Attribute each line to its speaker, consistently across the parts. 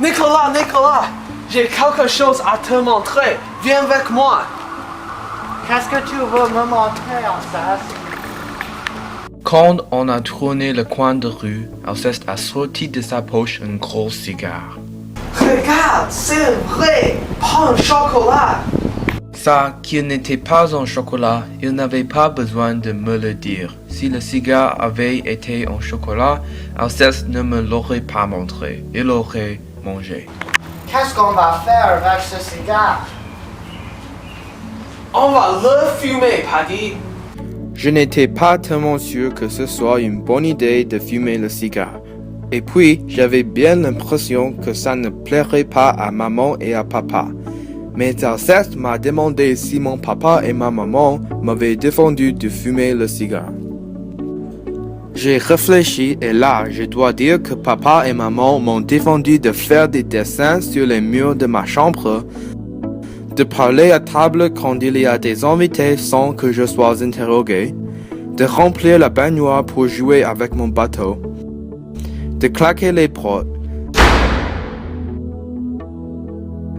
Speaker 1: Nicolas, Nicolas, j'ai quelque chose à te montrer. Viens avec moi.
Speaker 2: Qu'est-ce que tu veux me montrer, Alceste?
Speaker 3: Quand on a tourné le coin de rue, Alceste a sorti de sa poche un gros cigare.
Speaker 1: Regarde, c'est vrai, pas un chocolat.
Speaker 3: Ça, qu'il n'était pas en chocolat, il n'avait pas besoin de me le dire. Si le cigare avait été en chocolat, Alceste ne me l'aurait pas montré. Il l'aurait mangé.
Speaker 2: Qu'est-ce qu'on va faire avec ce cigare?
Speaker 1: On va le fumer, Paddy.
Speaker 3: Je n'étais pas tellement sûr que ce soit une bonne idée de fumer le cigare. Et puis, j'avais bien l'impression que ça ne plairait pas à maman et à papa. Mais Alceste m'a demandé si mon papa et ma maman m'avaient défendu de fumer le cigare. J'ai réfléchi et là, je dois dire que papa et maman m'ont défendu de faire des dessins sur les murs de ma chambre, de parler à table quand il y a des invités sans que je sois interrogé, de remplir la baignoire pour jouer avec mon bateau, de claquer les portes,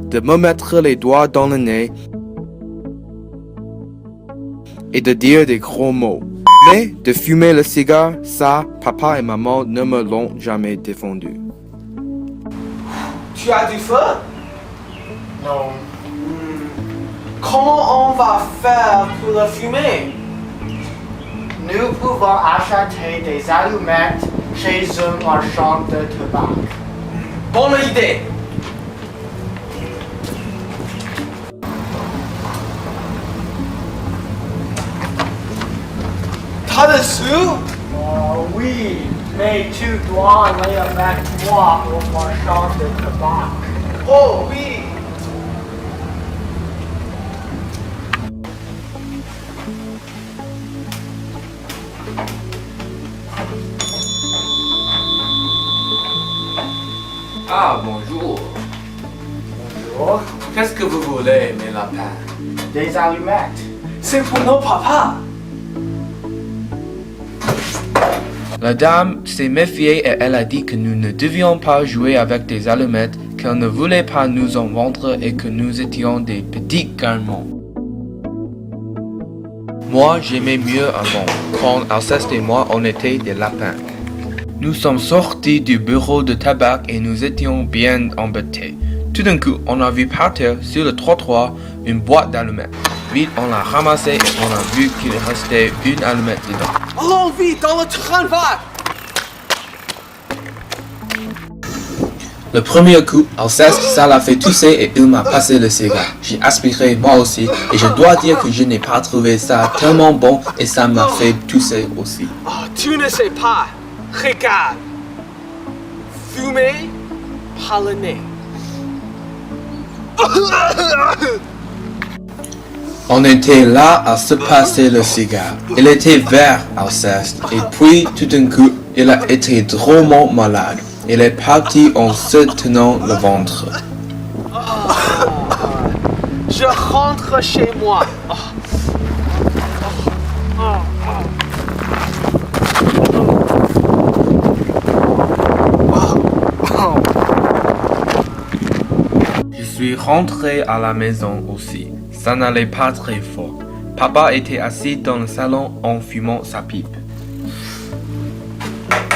Speaker 3: de me mettre les doigts dans le nez et de dire des gros mots. Mais de fumer le cigare, ça, papa et maman ne me l'ont jamais défendu.
Speaker 1: Tu as du feu?
Speaker 2: Non.
Speaker 1: Comment on va faire pour le fumer?
Speaker 2: Nous pouvons acheter des allumettes chez un marchand de tabac.
Speaker 1: Bonne idée. T'as des sous?
Speaker 2: Oh oui, mais tu dois aller avec moi au marchand de tabac.
Speaker 1: Oh oui.
Speaker 3: Ah, bonjour.
Speaker 2: Bonjour.
Speaker 3: Qu'est-ce que vous voulez, mes lapins?
Speaker 2: Des allumettes.
Speaker 1: C'est pour nos papas.
Speaker 3: La dame s'est méfiée et elle a dit que nous ne devions pas jouer avec des allumettes, qu'elle ne voulait pas nous en vendre et que nous étions des petits garnements. Moi, j'aimais mieux avant, quand Alceste et moi, on était des lapins. Nous sommes sortis du bureau de tabac et nous étions bien embêtés. Tout d'un coup, on a vu par terre, sur le trottoir, une boîte d'allumettes. Vite, on l'a ramassée et on a vu qu'il restait une allumette dedans.
Speaker 1: Allons vite dans le train va.
Speaker 3: Le premier coup, Alceste, ça l'a fait tousser et il m'a passé le cigare. J'ai aspiré moi aussi et je dois dire que je n'ai pas trouvé ça tellement bon et ça m'a fait tousser aussi.
Speaker 1: Oh, tu ne sais pas. Regarde. Fumer par le nez.
Speaker 3: On était là à se passer le cigare. Il était vert, Alceste, et puis tout d'un coup, il a été drôlement malade. Il est parti en se tenant le ventre.
Speaker 1: Je rentre chez moi.
Speaker 3: Je suis rentré à la maison aussi. Ça n'allait pas très fort. Papa était assis dans le salon en fumant sa pipe.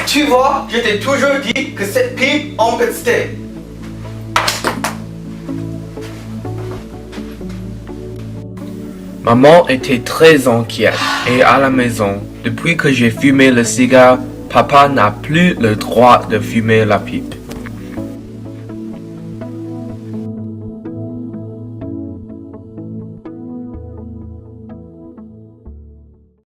Speaker 1: Tu vois, je t'ai toujours dit que cette pipe embêtait.
Speaker 3: Maman était très inquiète et à la maison, depuis que j'ai fumé le cigare, papa n'a plus le droit de fumer la pipe.